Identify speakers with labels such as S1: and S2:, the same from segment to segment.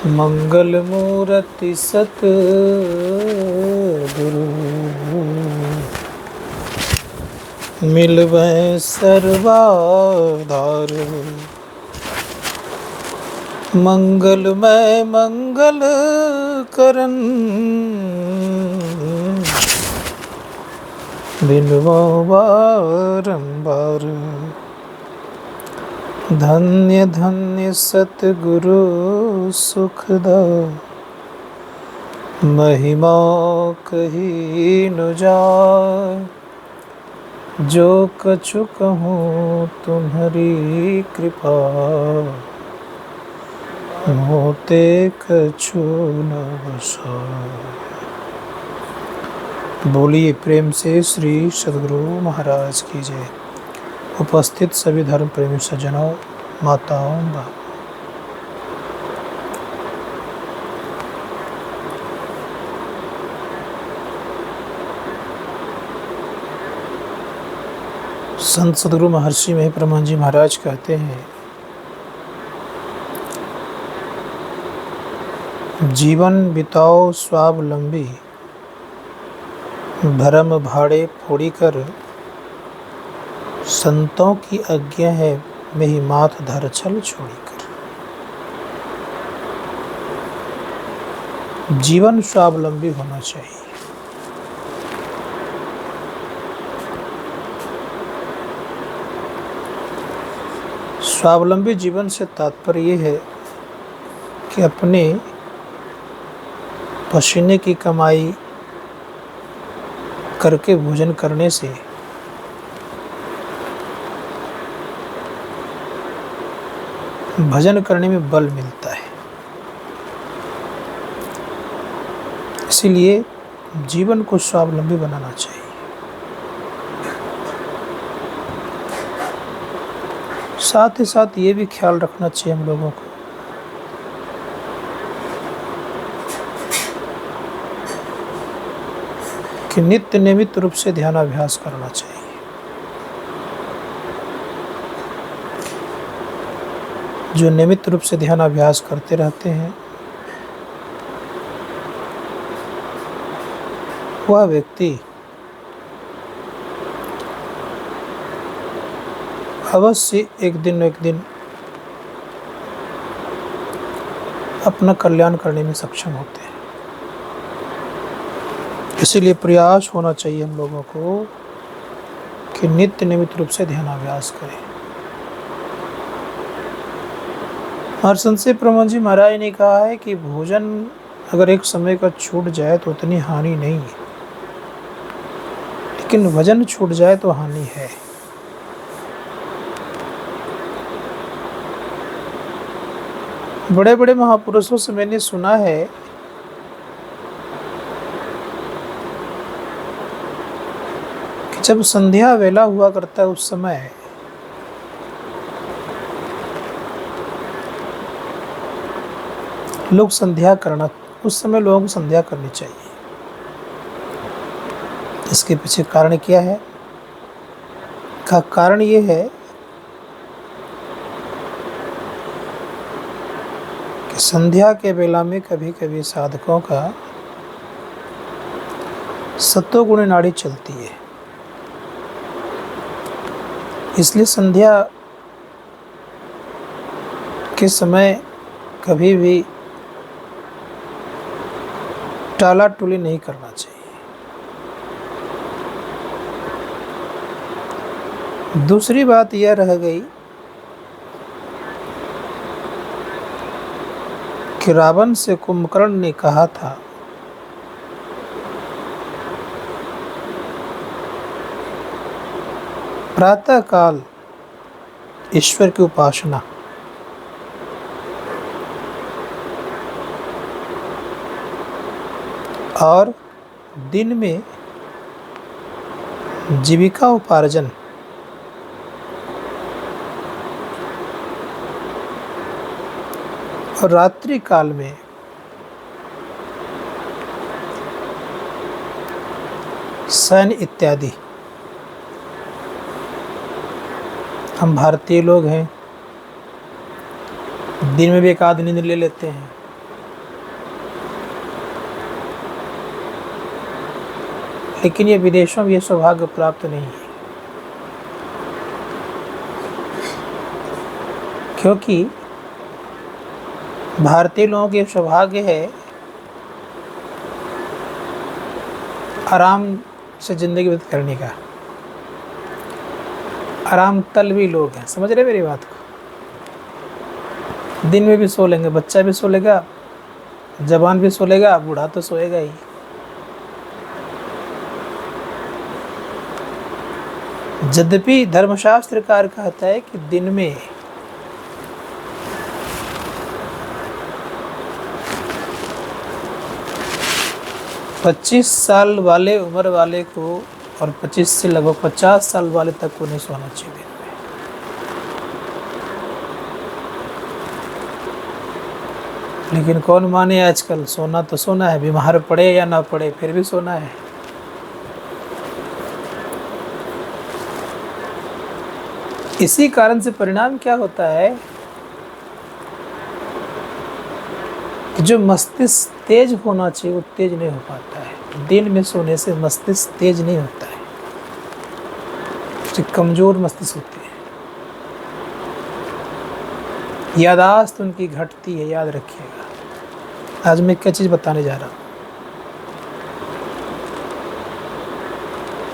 S1: मंगल मूर्ति सतगुरु मिलबै सर्वाधार। मंगलमय मंगल करन बिनवो बारंबार। धन्य धन्य सतगुरु सुखदा महिमा कही न जाय। जो कछु कहूँ तुम्हारी कृपा मोते कछु न बसाय। बोलिए प्रेम से श्री सद्गुरु महाराज की जय। उपस्थित सभी धर्म प्रेमी सज्जनों, माताओं, बहनों, संत सद्गुरु महर्षि महिप्रमानंद जी महाराज कहते हैं, जीवन बिताओ स्वावलंबी, भरम भाड़े फोड़ी कर। संतों की आज्ञा है मेहि माथ धर छल छोड़ी कर। जीवन स्वावलंबी होना चाहिए। स्वावलंबी जीवन से तात्पर्य ये है कि अपने पसीने की कमाई करके भोजन करने से भजन करने में बल मिलता है। इसीलिए जीवन को स्वावलंबी बनाना चाहिए। साथ ही साथ ये भी ख्याल रखना चाहिए हम लोगों को कि नित्य नियमित रूप से ध्यानाभ्यास करना चाहिए। जो नियमित रूप से ध्यानाभ्यास करते रहते हैं वह व्यक्ति अवश्य एक दिन अपना कल्याण करने में सक्षम होते हैं। इसीलिए प्रयास होना चाहिए हम लोगों को कि नित्य नियमित रूप से ध्यानाभ्यास करें। और संत प्रमोद जी महाराज ने कहा है कि भोजन अगर एक समय का छूट जाए तो उतनी हानि नहीं है, लेकिन भजन छूट जाए तो हानि है। बड़े बड़े महापुरुषों से मैंने सुना है कि जब संध्या वेला हुआ करता है उस समय लोग उस समय लोगों को संध्या करनी चाहिए। इसके पीछे कारण क्या है? का कारण ये है कि संध्या के वेला में कभी कभी साधकों का सत्वगुण नाड़ी चलती है। इसलिए संध्या के समय कभी भी टाला टुली नहीं करना चाहिए। दूसरी बात यह रह गई कि रावण से कुंभकर्ण ने कहा था प्रातः काल ईश्वर की उपासना, और दिन में जीविका उपार्जन, और रात्रि काल में शयन इत्यादि। हम भारतीय लोग हैं, दिन में भी एक आध नींद ले लेते हैं, लेकिन ये विदेशों में ये सौभाग्य प्राप्त नहीं है, क्योंकि भारतीय लोगों के सौभाग्य है आराम से ज़िंदगी व्यतीत करने का। आराम तलबी लोग हैं, समझ रहे मेरी बात को। दिन में भी सो लेंगे, बच्चा भी सो लेगा, जवान भी सो लेगा, बूढ़ा तो सोएगा ही। यद्यपि धर्मशास्त्रकार कहता है कि दिन में पच्चीस साल वाले उम्र वाले को और 25 से लगभग 50 साल वाले तक को नहीं सोना चाहिए। लेकिन कौन माने, आजकल सोना तो सोना है, बीमार पड़े या ना पड़े फिर भी सोना है। इसी कारण से परिणाम क्या होता है कि जो मस्तिष्क तेज होना चाहिए वो तेज नहीं हो पाता है। दिन में सोने से मस्तिष्क तेज नहीं होता है, कमजोर मस्तिष्क होती है, याददाश्त उनकी घटती है। याद रखिएगा, आज मैं क्या चीज़ बताने जा रहा हूँ।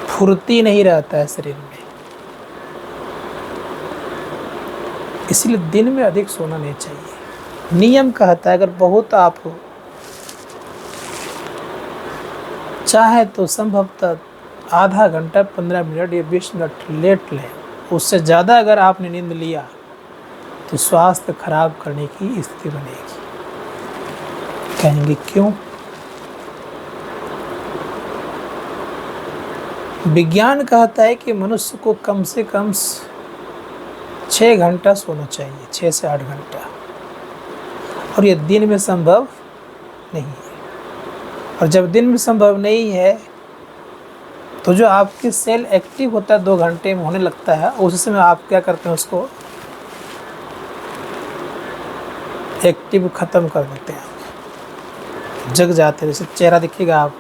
S1: फुर्ती नहीं रहता है शरीर में, इसलिए दिन में अधिक सोना नहीं चाहिए। नियम कहता है अगर बहुत आप हो चाहे तो संभवतः आधा घंटा 15 मिनट या 20 मिनट लेट लें। उससे ज़्यादा अगर आपने नींद लिया तो स्वास्थ्य खराब करने की स्थिति बनेगी। कहेंगे क्यों? विज्ञान कहता है कि मनुष्य को कम से कम 6 घंटा सोना चाहिए, 6 से 8 घंटा, और ये दिन में संभव नहीं है। और जब दिन में संभव नहीं है तो जो आपकी सेल एक्टिव होता है 2 घंटे में होने लगता है, उस समय आप क्या करते हैं, उसको एक्टिव ख़त्म कर देते हैं, आप जग जाते हैं। जैसे चेहरा दिखेगा आप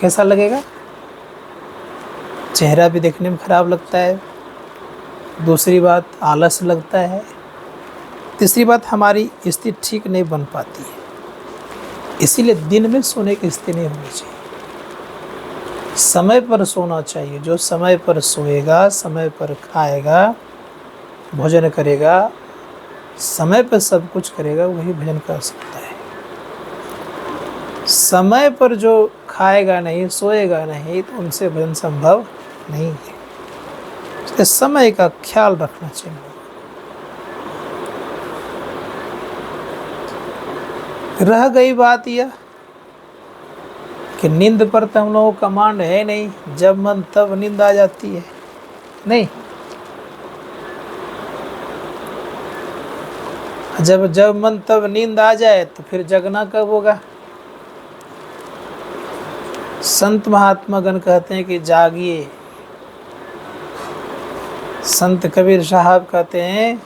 S1: कैसा लगेगा, चेहरा भी देखने में ख़राब लगता है। दूसरी बात आलस लगता है। तीसरी बात हमारी स्थिति ठीक नहीं बन पाती है। इसीलिए दिन में सोने की स्थिति नहीं होनी चाहिए, समय पर सोना चाहिए। जो समय पर सोएगा, समय पर खाएगा, भोजन करेगा, समय पर सब कुछ करेगा, वही भोजन कर सकता है। समय पर जो खाएगा नहीं, सोएगा नहीं, तो उनसे भोजन संभव नहीं है। इसलिए समय का ख्याल रखना चाहिए। रह गई बात यह कि नींद पर तो हम लोगों को कमांड है नहीं, जब मन तब नींद आ जाती है, नहीं। जब मन तब नींद आ जाए तो फिर जगना कब होगा? संत महात्मा गण कहते हैं कि जागिए। संत कबीर साहब कहते हैं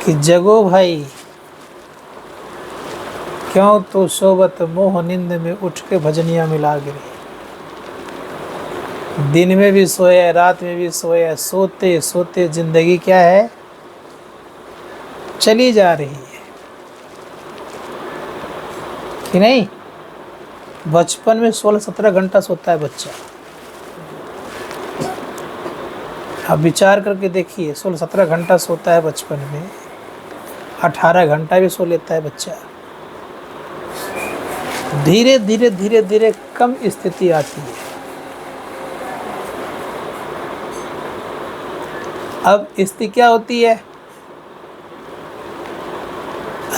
S1: कि जगो भाई, क्यों तो सोबत मोह नींद में उठ के भजनिया मिला गिरी। दिन में भी सोया, रात में भी सोया, सोते सोते जिंदगी क्या है, चली जा रही है कि नहीं। बचपन में 16-17 घंटा सोता है बच्चा। आप विचार करके देखिए, 16-17 घंटा सोता है बचपन में, 18 घंटा भी सो लेता है बच्चा। धीरे धीरे धीरे धीरे कम स्थिति आती है। अब स्थिति क्या होती है,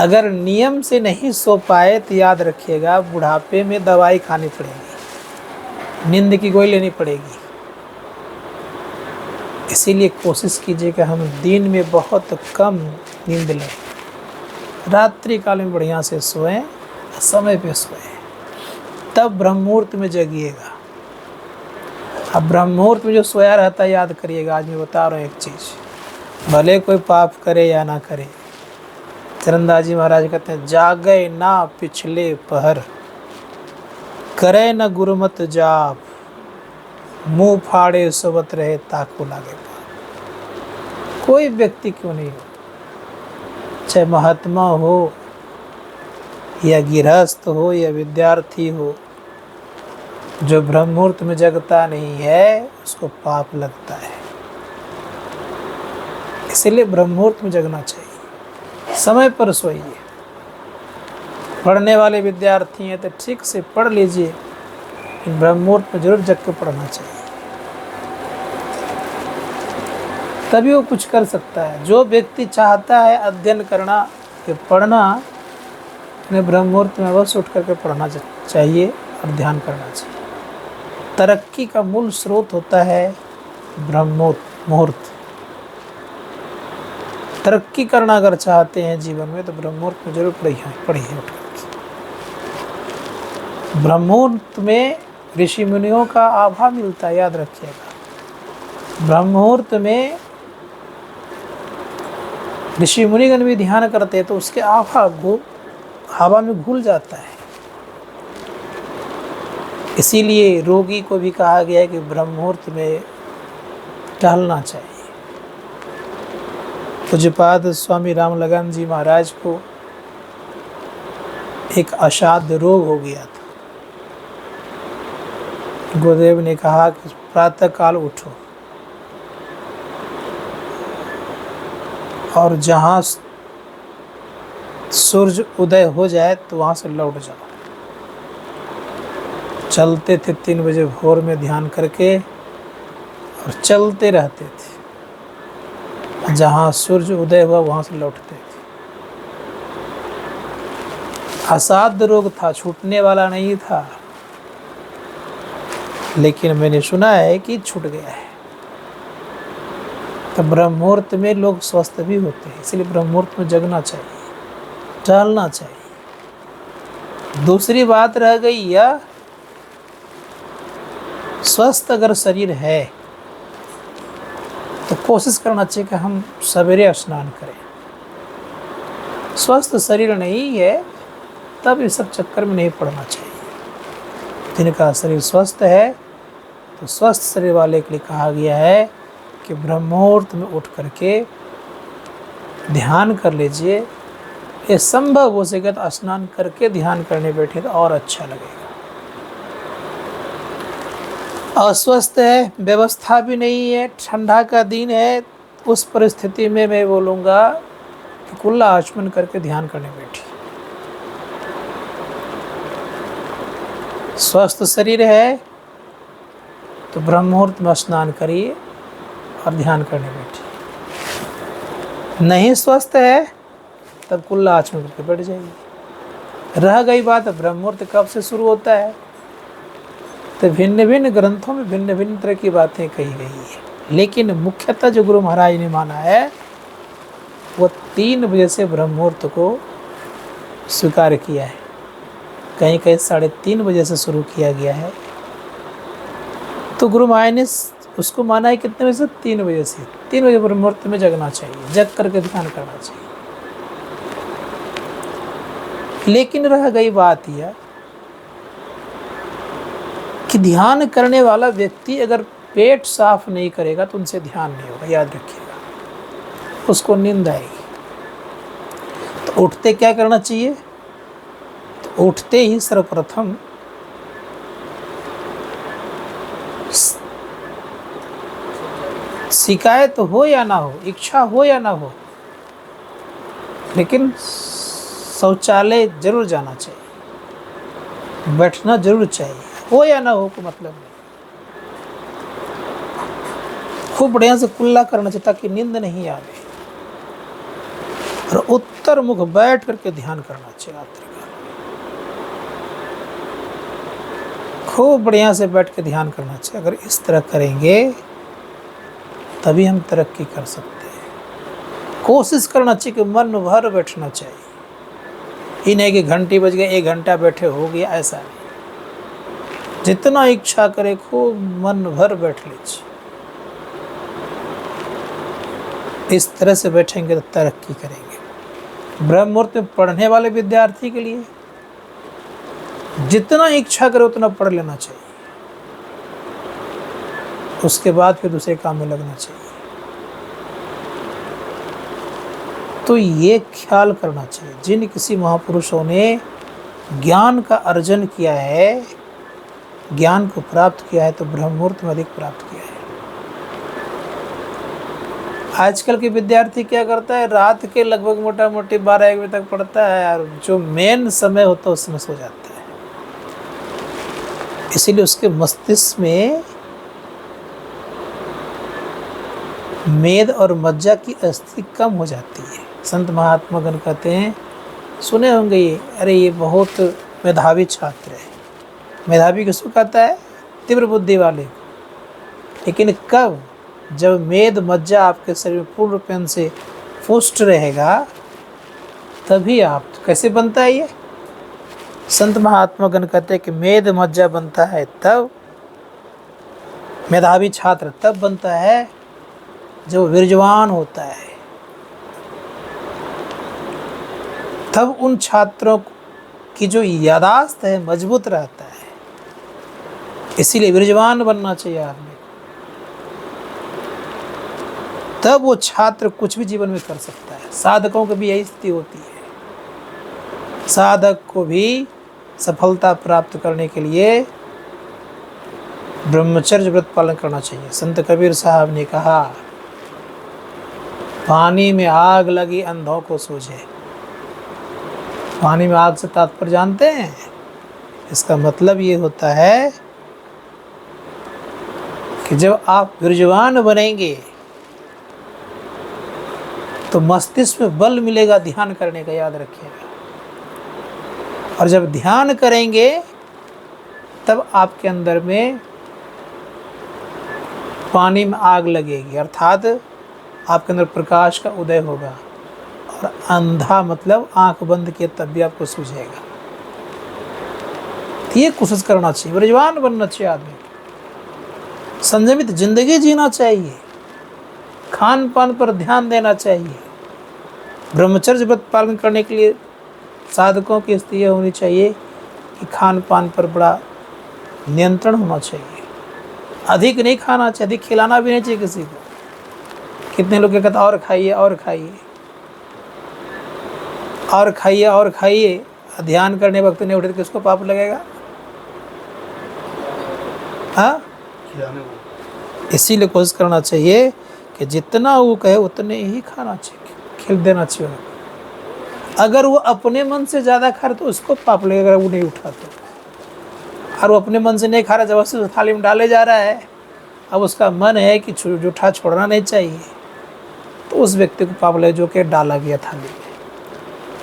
S1: अगर नियम से नहीं सो पाए तो याद रखिएगा बुढ़ापे में दवाई खानी पड़ेगी, नींद की गोली लेनी पड़ेगी। इसीलिए कोशिश कीजिए कि हम दिन में बहुत कम नींद लें, रात्रि काल में बढ़िया से सोएं, समय पे सोएं, तब ब्रह्म मुहूर्त में जगिएगा। अब ब्रह्म मुहूर्त में जो सोया रहता है, याद करिएगा, आज मैं बता रहा हूँ एक चीज़, भले कोई पाप करे या ना करे, चरणदास जी महाराज कहते हैं जागे ना पिछले पहर, करे न गुरुमत जाप, मुंह फाड़े सोबत रहे ताको लागे पाप। कोई व्यक्ति क्यों नहीं हो, चाहे महात्मा हो या गृहस्थ हो या विद्यार्थी हो, जो ब्रह्म मुहूर्त में जगता नहीं है उसको पाप लगता है। इसलिए ब्रह्म मुहूर्त में जगना चाहिए, समय पर सोइए। पढ़ने वाले विद्यार्थी हैं तो ठीक से पढ़ लीजिए, ब्रह्म मुहूर्त में जरूर जग के पढ़ना चाहिए, तभी वो कुछ कर सकता है। जो व्यक्ति चाहता है अध्ययन करना या पढ़ना, उन्हें ब्रह्म मुहूर्त में अवश्य उठ करके पढ़ना चाहिए और ध्यान करना चाहिए। तरक्की का मूल स्रोत होता है ब्रह्म मुहूर्त। तरक्की करना अगर चाहते हैं जीवन में तो ब्रह्म मुहूर्त में जरूर पढ़िए उठ करके। ब्रह्म मुहूर्त में ऋषि मुनियों का आभा मिलता है, याद रखिएगा। ब्रह्म मुहूर्त में ऋषि मुनिगण भी ध्यान करते हैं तो उसके आभा हवा में घुल जाता है। इसीलिए रोगी को भी कहा गया है कि ब्रह्म मुहूर्त में टहलना चाहिए। पूज्यपाद स्वामी रामलगन जी महाराज को एक असाध्य रोग हो गया था। गुरुदेव ने कहा कि प्रातः काल उठो और जहाँ सूर्य उदय हो जाए तो वहाँ से लौट जाओ। चलते थे 3 बजे भोर में ध्यान करके और चलते रहते थे, जहाँ सूर्य उदय हुआ वहाँ से लौटते थे। असाध्य रोग था, छूटने वाला नहीं था, लेकिन मैंने सुना है कि छूट गया है। तो ब्रह्म मुहूर्त में लोग स्वस्थ भी होते हैं, इसलिए ब्रह्म मुहूर्त में जगना चाहिए, टहलना चाहिए। दूसरी बात रह गई यह, स्वस्थ अगर शरीर है तो कोशिश करना चाहिए कि हम सवेरे स्नान करें। स्वस्थ शरीर नहीं है तब इस सब चक्कर में नहीं पड़ना चाहिए। जिनका शरीर स्वस्थ है तो स्वस्थ शरीर वाले के लिए कहा गया है कि ब्रह्म मुहूर्त में उठ करके ध्यान कर लीजिए। ये संभव हो सके तो स्नान करके ध्यान करने बैठे तो और अच्छा लगेगा। अस्वस्थ है, व्यवस्था भी नहीं है, ठंडा का दिन है, उस परिस्थिति में मैं बोलूँगा कि कुल्ला आचमन करके ध्यान करने बैठी। स्वस्थ शरीर है तो ब्रह्म मुहूर्त में स्नान करिए और ध्यान करने बैठिए। नहीं स्वस्थ है तब कुल्ला आचमन करके बैठ जाइए। रह गई बात ब्रह्म मुहूर्त कब से शुरू होता है, तो भिन्न भिन्न ग्रंथों में भिन्न भिन्न तरह की बातें कही गई है, लेकिन मुख्यतः जो गुरु महाराज ने माना है वो 3 बजे से ब्रह्म मुहूर्त को स्वीकार किया है। कहीं कहीं 3:30 बजे से शुरू किया गया है, तो गुरु महाराज ने उसको माना है कितने बजे से, 3 बजे से। 3 बजे ब्रह्म मुहूर्त में जगना चाहिए, जग करके ध्यान करना चाहिए। लेकिन रह गई बात यह कि ध्यान करने वाला व्यक्ति अगर पेट साफ नहीं करेगा तो उनसे ध्यान नहीं होगा, याद रखिएगा, उसको नींद आएगी। तो उठते क्या करना चाहिए, तो उठते ही सर्वप्रथम शिकायत हो या ना हो, इच्छा हो या ना हो, लेकिन शौचालय जरूर जाना चाहिए, बैठना जरूर चाहिए, हो या ना हो को मतलब नहीं। खूब बढ़िया से कुल्ला करना चाहिए ताकि नींद नहीं आवे, और उत्तर मुख बैठ करके ध्यान करना चाहिए। खूब बढ़िया से बैठ के ध्यान करना चाहिए। अगर इस तरह करेंगे तभी हम तरक्की कर सकते हैं। कोशिश करना चाहिए कि मन भर बैठना चाहिए, ही नहीं कि घंटी बज गई 1 घंटा बैठे हो गया, ऐसा नहीं। जितना इच्छा करे खूब मन भर बैठ लीजिए। इस तरह से बैठेंगे तो तरक्की करेंगे। ब्रह्म मुहूर्त में पढ़ने वाले विद्यार्थी के लिए जितना इच्छा करे उतना पढ़ लेना चाहिए, उसके बाद फिर दूसरे काम में लगना चाहिए। तो ये ख्याल करना चाहिए, जिन किसी महापुरुषों ने ज्ञान का अर्जन किया है, ज्ञान को प्राप्त किया है, तो ब्रह्म मुहूर्त में अधिक प्राप्त किया है। आजकल के विद्यार्थी क्या करता है, रात के लगभग मोटा मोटी 12-1 बजे तक पढ़ता है और जो मेन समय होता है उसमें सो जाता है। इसीलिए उसके मस्तिष्क में मेद और मज्जा की स्थिति कम हो जाती है। संत महात्मा गण कहते हैं, सुने होंगे ये, अरे ये बहुत मेधावी छात्र है। मेधावी किसको कहता है? तीव्र बुद्धि वाले को। लेकिन कब? जब मेद मज्जा आपके शरीर में पूर्ण रूप से पुष्ट रहेगा, तभी आप कैसे बनता है ये? संत महात्मा गण कहते हैं कि मेद मज्जा बनता है तब, मेधावी छात्र तब बनता है जो वीर्यवान होता है। तब उन छात्रों की जो यादाश्त है मजबूत रहता है। इसीलिए वीर्यवान बनना चाहिए आदमी। तब वो छात्र कुछ भी जीवन में कर सकता है। साधकों को भी यही स्थिति होती है। साधक को भी सफलता प्राप्त करने के लिए ब्रह्मचर्य व्रत पालन करना चाहिए। संत कबीर साहब ने कहा, पानी में आग लगी अंधों को सूझे। पानी में आग से तात्पर्य जानते हैं? इसका मतलब ये होता है कि जब आप वीर्यवान बनेंगे तो मस्तिष्क में बल मिलेगा ध्यान करने का, याद रखिएगा। और जब ध्यान करेंगे तब आपके अंदर में पानी में आग लगेगी, अर्थात आपके अंदर प्रकाश का उदय होगा। और अंधा मतलब आंख बंद किए तब भी आपको सूझेगा। ये कोशिश करना चाहिए, वीर्यवान बनना चाहिए आदमी। संयमित जिंदगी जीना चाहिए, खान पान पर ध्यान देना चाहिए। ब्रह्मचर्य व्रत पालन करने के लिए साधकों की स्थिति यह होनी चाहिए कि खान पान पर बड़ा नियंत्रण होना चाहिए। अधिक नहीं खाना चाहिए, अधिक खिलाना भी नहीं चाहिए किसी को। कितने लोग कहते और खाइए और खाइए और खाइए और खाइए, ध्यान करने वक्त नहीं उठे तो किसको पाप लगेगा? हाँ, इसीलिए कोशिश करना चाहिए कि जितना वो कहे उतने ही खाना चाहिए, खिल देना चाहिए उनको। अगर वो अपने मन से ज़्यादा खा रहा तो उसको पाप लगेगा, अगर वो नहीं उठा तो। और वो अपने मन से नहीं खा रहा, जबरदस्ती उस थाली में डाले जा रहा है, अब उसका मन है कि जूठा छोड़ना नहीं चाहिए, तो उस व्यक्ति को पाप लगेगा जो कि डाला गया थाली में।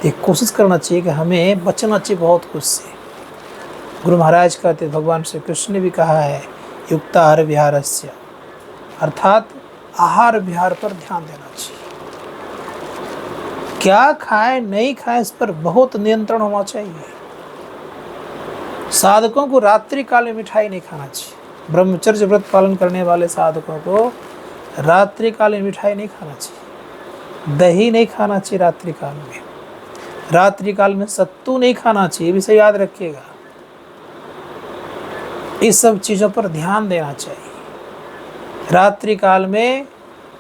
S1: एक कोशिश करना चाहिए कि हमें बचना चाहिए बहुत कुछ से। गुरु महाराज कहते, भगवान श्री कृष्ण ने भी कहा है, युक्ताहार विहारस्य, अर्थात आहार विहार पर ध्यान देना चाहिए। क्या खाएं नहीं खाएं इस पर बहुत नियंत्रण होना चाहिए। साधकों को रात्रि काल में मिठाई नहीं खाना चाहिए। ब्रह्मचर्य व्रत पालन करने वाले साधकों को रात्रि काल में मिठाई नहीं खाना चाहिए, दही नहीं खाना चाहिए रात्रि काल में, रात्रि काल में सत्तू नहीं खाना चाहिए, भी से याद रखिएगा। इस सब चीज़ों पर ध्यान देना चाहिए। रात्रि काल में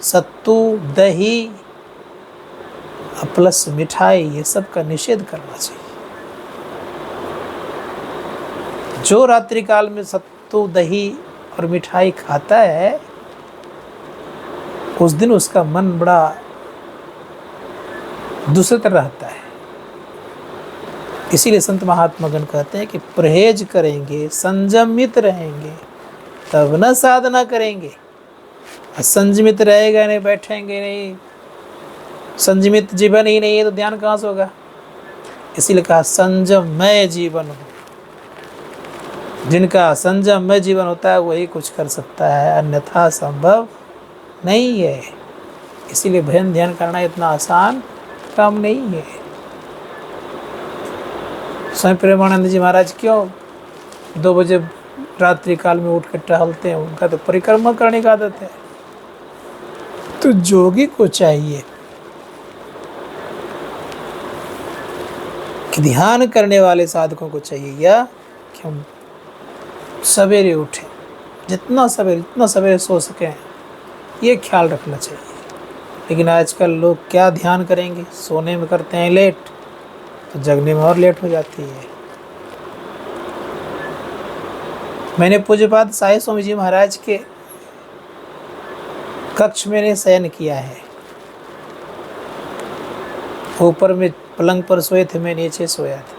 S1: सत्तू, दही प्लस मिठाई, ये सब का निषेध करना चाहिए। जो रात्रि काल में सत्तू, दही और मिठाई खाता है, उस दिन उसका मन बड़ा दूषित रहता है। इसीलिए संत महात्मा गण कहते हैं कि परहेज करेंगे, संयमित रहेंगे, तब न साधना करेंगे। असंयमित रहेगा नहीं, बैठेंगे नहीं, संयमित जीवन ही नहीं है तो ध्यान कहाँ से होगा? इसीलिए कहा संयममय जीवन हो। जिनका संयममय जीवन होता है वही कुछ कर सकता है, अन्यथा संभव नहीं है। इसीलिए भजन ध्यान करना इतना आसान काम नहीं है। स्वामी प्रेमानंद जी महाराज क्यों 2 बजे रात्रि काल में उठ कर टहलते हैं? उनका तो परिक्रमा करने का आदत है। तो जोगी को चाहिए कि ध्यान करने वाले साधकों को चाहिए या कि हम सवेरे उठें, जितना सवेरे सो सकें, ये ख्याल रखना चाहिए। लेकिन आजकल लोग क्या ध्यान करेंगे, सोने में करते हैं लेट तो जगने में और लेट हो जाती है। मैंने पूज्यपाद साई स्वामी जी महाराज के कक्ष में शयन किया है। ऊपर में पलंग पर सोए थे, मैं नीचे सोया था।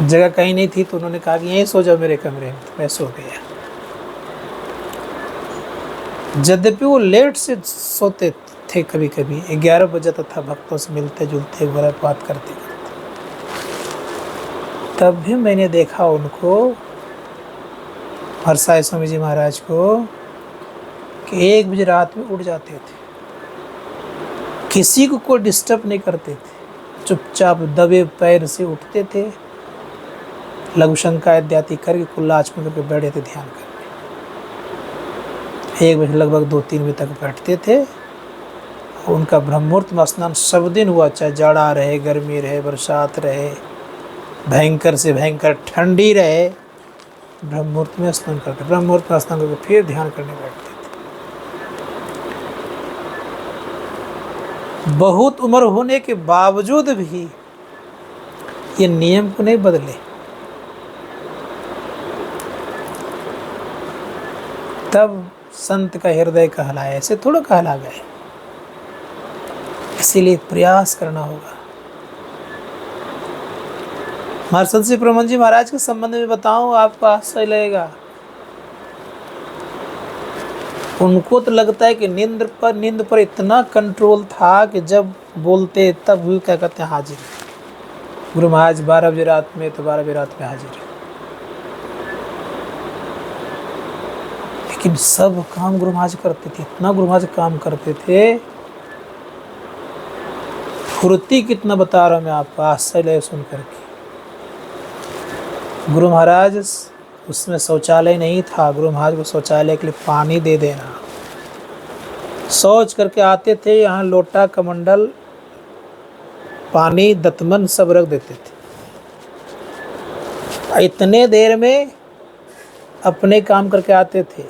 S1: जगह कहीं नहीं थी तो उन्होंने कहा कि यहीं सो जाओ मेरे कमरे में, तो मैं सो गया। यद्यपि वो लेट से सोते थे, कभी कभी 11 बजे था, भक्तों से मिलते जुलते वगैरह बात करते करते, तब भी मैंने देखा उनको, साई स्वामी जी महाराज को, कि 1 बजे रात में उठ जाते थे, किसी को कोई डिस्टर्ब नहीं करते थे, चुपचाप दबे पैर से उठते थे, लघु शंका इत्यादि करके कुल्ला आचमन करके बैठे थे ध्यान करने। 1 बजे लगभग 2-3 बजे तक बैठते थे। उनका ब्रह्ममुहूर्त में स्नान सब दिन हुआ, चाहे जाड़ा रहे, गर्मी रहे, बरसात रहे, भयंकर से भयंकर ठंडी रहे, ब्रह्ममुहूर्त में स्नान करके फिर ध्यान करने बैठते थे। बहुत उम्र होने के बावजूद भी ये नियम को नहीं बदले। तब संत का हृदय कहलाए, ऐसे थोड़ा कहला गए। इसीलिए प्रयास करना होगा। महर्षि श्री प्रमोद जी महाराज के संबंध में बताऊं, आपको आश्चर्य लगेगा। उनको तो लगता है कि नींद पर इतना कंट्रोल था कि जब बोलते तब भी क्या कहते हैं, हाजिर। गुरु महाराज 12 बजे रात में तो 12 बजे रात में हाजिर। लेकिन सब काम गुरु महाराज करते थे, इतना गुरु महाराज काम करते थे। फुर्ती कितना बता रहा हूँ मैं आपको, आश्चर्य सुन करके। गुरु महाराज, उसमें शौचालय नहीं था, गुरु महाराज को शौचालय के लिए पानी दे देना। शौच करके आते थे, यहाँ लोटा कमंडल पानी दतमन सब रख देते थे। इतने देर में अपने काम करके आते थे।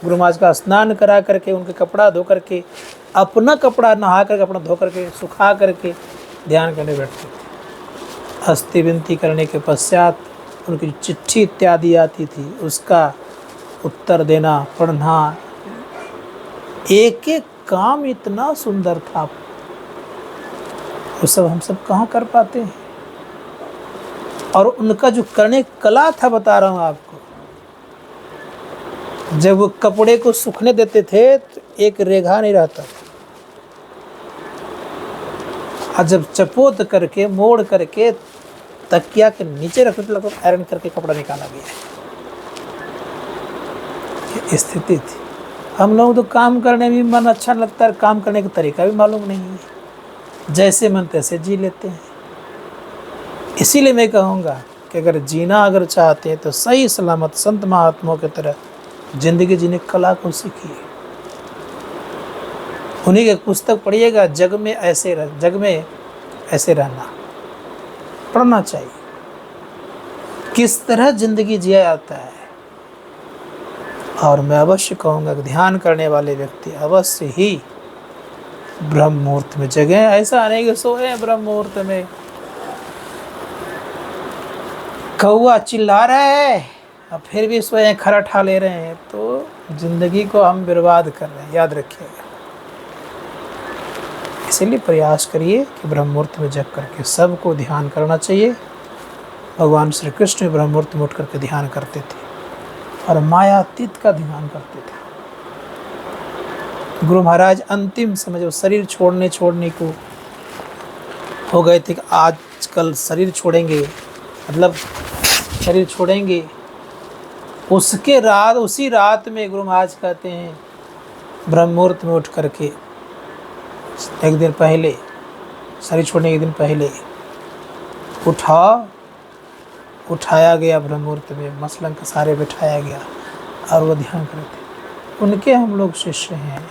S1: गुरु महाराज का स्नान करा करके, उनके कपड़ा धो करके, अपना कपड़ा नहा करके, अपना धो करके, सुखा करके ध्यान करने बैठते थे। हस्ती विनती करने के पश्चात उनकी चिट्ठी इत्यादि आती थी, उसका उत्तर देना, पढ़ना, एक एक काम इतना सुंदर था। वो सब हम सब कहाँ कर पाते हैं। और उनका जो करने कला था, बता रहा हूँ आपको, जब वो कपड़े को सूखने देते थे तो एक रेखा नहीं रहता, और जब चपोत करके मोड़ करके तकिया के नीचे रखते थे, लगभग आयरन करके कपड़ा निकाला गया है। स्थिति थी। हम लोग तो काम करने में मन अच्छा लगता है, काम करने का तरीका भी मालूम नहीं है, जैसे मन तैसे जी लेते हैं। इसीलिए मैं कहूँगा कि अगर चाहते हैं तो सही सलामत संत महात्माओं की तरह जिंदगी जीने की कला को सीखिए। उन्हीं की पुस्तक पढ़िएगा, जग में ऐसे रहना पढ़ना चाहिए, किस तरह जिंदगी जिया जाता है। और मैं अवश्य कहूँगा कि ध्यान करने वाले व्यक्ति अवश्य ही ब्रह्म मुहूर्त में जगें। ऐसा नहीं कि सोए ब्रह्म मुहूर्त में, कौआ चिल्ला रहा है और फिर भी सोए खरठा ले रहे हैं, तो जिंदगी को हम बर्बाद कर रहे हैं, याद रखिएगा। इसीलिए प्रयास करिए कि ब्रह्म मुहूर्त में जग करके सबको ध्यान करना चाहिए। भगवान श्री कृष्ण ब्रह्म मुहूर्त में उठ करके ध्यान करते थे और मायातीत का ध्यान करते थे। गुरु महाराज अंतिम समय जो शरीर छोड़ने को हो गए थे कि आजकल शरीर छोड़ेंगे, मतलब शरीर छोड़ेंगे, उसी रात में गुरु महाराज कहते हैं ब्रह्म मुहूर्त में उठ करके एक दिन पहले, शरीर छोड़ने के दिन पहले उठाया गया, ब्रह्म मुहूर्त में मसलन के सारे बिठाया गया और वो ध्यान करते। उनके हम लोग शिष्य हैं।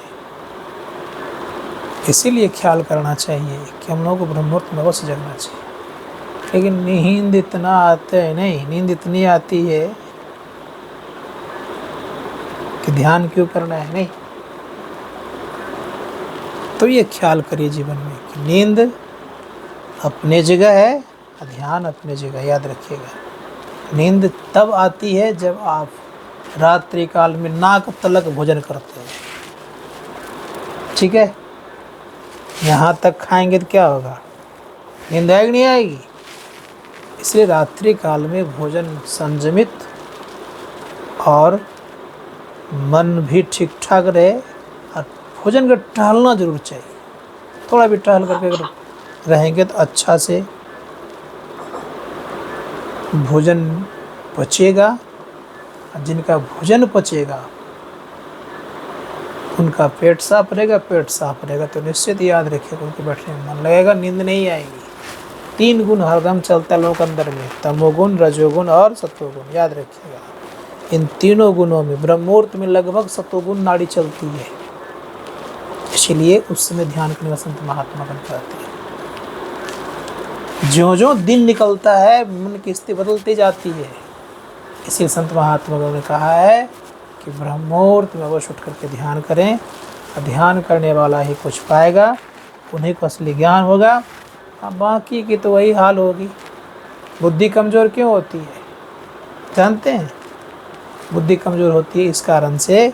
S1: इसीलिए ख्याल करना चाहिए कि हम लोगों को ब्रह्म मुहूर्त में अवश्य जगना चाहिए। लेकिन नींद इतना आता है नहीं, नींद इतनी आती है कि ध्यान क्यों करना है, नहीं। तो ये ख्याल करिए जीवन में कि नींद अपने जगह है और ध्यान अपने जगह, याद रखिएगा। नींद तब आती है जब आप रात्रि काल में नाक तलक भोजन करते हैं, ठीक है। यहाँ तक खाएंगे तो क्या होगा, नींद आएगी नहीं आएगी। इसलिए रात्रि काल में भोजन संयमित और मन भी ठीक ठाक रहे, और भोजन का टहलना जरूर चाहिए। थोड़ा भी टहल करके अगर रहेंगे तो अच्छा से भोजन पचेगा, और जिनका भोजन पचेगा उनका पेट साफ रहेगा, पेट साफ रहेगा तो निश्चित याद रखिएगा उनके बैठने में मन लगेगा, नींद नहीं आएगी। 3 गुण हरदम चलता है लोगों के अंदर में, तमोगुण, रजोगुण और सत्वगुण, याद रखिएगा। इन तीनों गुणों में ब्रह्ममुहूर्त में लगभग सत्वगुण नाड़ी चलती है, इसलिए उस समय ध्यान करने का संत महात्मा बन जाते हैं। ज्यों ज्यों दिन निकलता है मन की स्थिति बदलती जाती है, इसलिए संत महात्मा ने कहा है कि ब्रह्ममुहूर्त में अवश्य उठ करके ध्यान करें, और ध्यान करने वाला ही कुछ पाएगा, उन्हीं को असली ज्ञान होगा। अब बाकी की तो वही हाल होगी। बुद्धि कमज़ोर क्यों होती है जानते हैं? बुद्धि कमज़ोर होती है इस कारण से,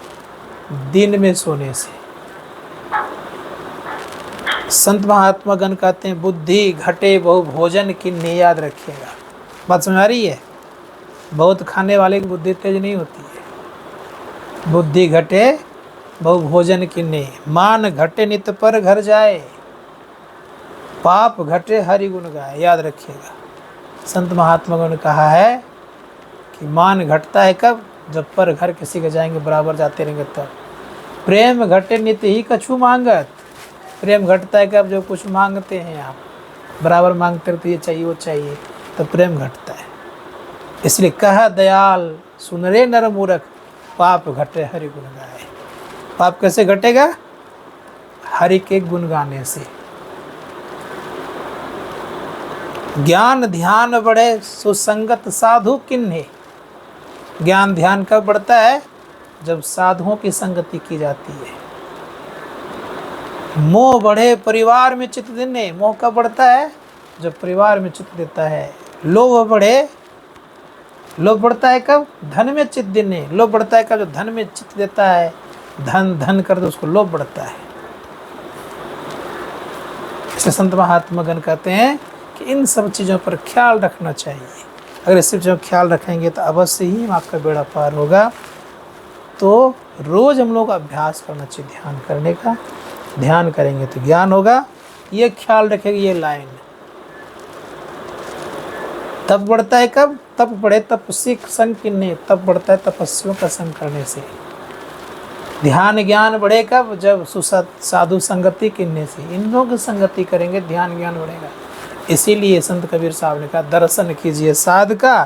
S1: दिन में सोने से। संत महात्मा गण कहते हैं बुद्धि घटे बहु भोजन किन्नी, याद रखिएगा। बात समझ आ रही है? बहुत खाने वाले की बुद्धि तेज नहीं होती है। बुद्धि घटे बहु भोजन किन्नी, मान घटे नित पर घर जाए, पाप घटे हरि गुण गाए, याद रखिएगा। संत महात्मा ने कहा है कि मान घटता है कब, जब पर घर किसी के जाएंगे बराबर जाते रहेंगे तब। प्रेम घटे नित ही कछु मांगत, प्रेम घटता है कब, जब कुछ मांगते हैं आप बराबर मांगते रहते, ये चाहिए वो चाहिए, तो प्रेम घटता है। इसलिए कहा दयाल सुन रे नर मूर्ख, पाप घटे हरि गुण गाए। पाप कैसे घटेगा? हरि के गुण गाने से। ज्ञान ध्यान बढ़े सुसंगत साधु किन्हे, ज्ञान ध्यान कब बढ़ता है? जब साधुओं की संगति की जाती है। मोह बढ़े परिवार में चित्त देने, मोह कब बढ़ता है? जब परिवार में चित्त देता है। लोभ बढ़े, लोभ बढ़ता है कब? धन में चित्त देने, लोभ बढ़ता है कब? जब धन में चित्त देता है, धन धन कर दो उसको लोभ बढ़ता है। इसलिए संत महात्मा गण कहते हैं कि इन सब चीज़ों पर ख्याल रखना चाहिए। अगर इस सब चीज़ों का ख्याल रखेंगे तो अवश्य ही आपका बेड़ा पार होगा। तो रोज़ हम लोग अभ्यास करना चाहिए ध्यान करने का। ध्यान करेंगे तो ज्ञान होगा, ये ख्याल रखेंगे। ये लाइन तब बढ़ता है कब? तब बढ़े तपस्वी संग किन्ने, तब बढ़ता है तपस्वियों का संग करने से। ध्यान ज्ञान बढ़े कब? जब साधु संगति किन्ने से, इन लोगों की संगति करेंगे ध्यान ज्ञान बढ़ेगा। इसीलिए संत कबीर साहब ने कहा दर्शन कीजिए साध का,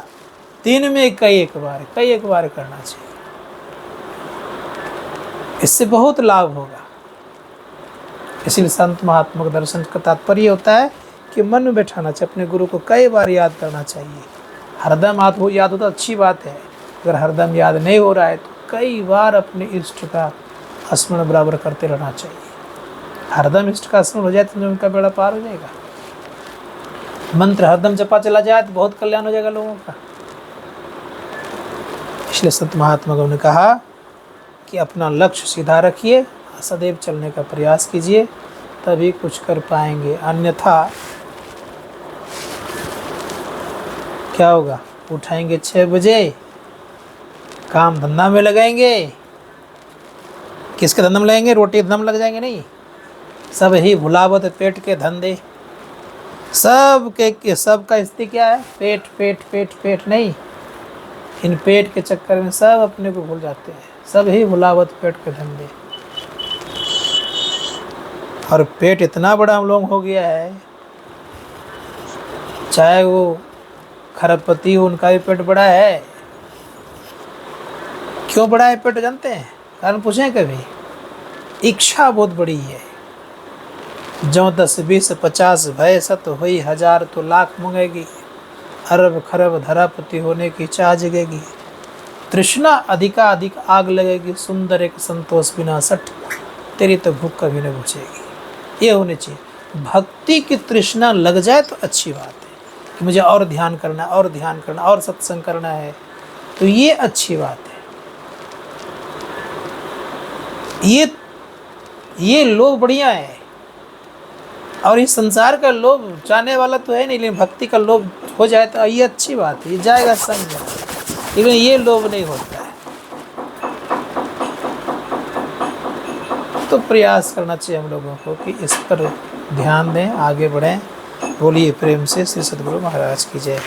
S1: दिन में कई एक बार करना चाहिए, इससे बहुत लाभ होगा। इसलिए संत महात्मा का दर्शन का तात्पर्य होता है कि मन में बैठाना चाहिए, अपने गुरु को कई बार याद करना चाहिए। हरदम आपको याद होता अच्छी बात है, अगर हरदम याद नहीं हो रहा है तो कई बार अपने इष्ट का स्मरण बराबर करते रहना चाहिए। हरदम इष्ट का स्मरण हो जाए तो उनका बेड़ा पार हो जाएगा। मंत्र हरदम जपा चला जाए तो बहुत कल्याण हो जाएगा लोगों का। इसलिए संत महात्मा ने कहा कि अपना लक्ष्य सीधा रखिए, सदैव चलने का प्रयास कीजिए, तभी कुछ कर पाएंगे। अन्यथा क्या होगा? उठाएंगे 6 बजे, काम धंधा में लगाएंगे। किसके धंधा में लगेंगे? रोटी धंधा में लग जाएंगे? नहीं, सब ही भुलावत पेट के धंधे। सबका स्थिति क्या है? पेट पेट पेट पेट नहीं, इन पेट के चक्कर में सब अपने को भूल जाते हैं। सब ही भुलावत पेट के धंधे। और पेट इतना बड़ा हम लोग हो गया है, चाहे वो खरबपति हो उनका भी पेट बड़ा है। क्यों बड़ा है पेट जानते हैं? कारण पूछें कभी? इच्छा बहुत बड़ी है। जो 10 20 50 भय सत हुई 1000 तो लाख मंगेगी। अरब खरब धरापति होने की चाह जगेगी, तृष्णा अधिकाधिक आग लगेगी, सुंदर एक संतोष बिना सठ, तेरी तो भूख कभी न बुझेगी। ये होनी चाहिए। भक्ति की तृष्णा लग जाए तो अच्छी बात है कि मुझे और ध्यान करना है, और ध्यान करना, और सत्संग करना है, तो ये अच्छी बात है। ये लोभ बढ़िया है, और इस संसार का लोभ चाहने वाला तो है नहीं, लेकिन भक्ति का लोभ हो जाए तो ये अच्छी बात है, ये जाएगा संग में, लेकिन ये लोभ नहीं होता है। तो प्रयास करना चाहिए हम लोगों को कि इस पर ध्यान दें, आगे बढ़ें। बोलिए प्रेम से श्री सद्गुरु महाराज की जय।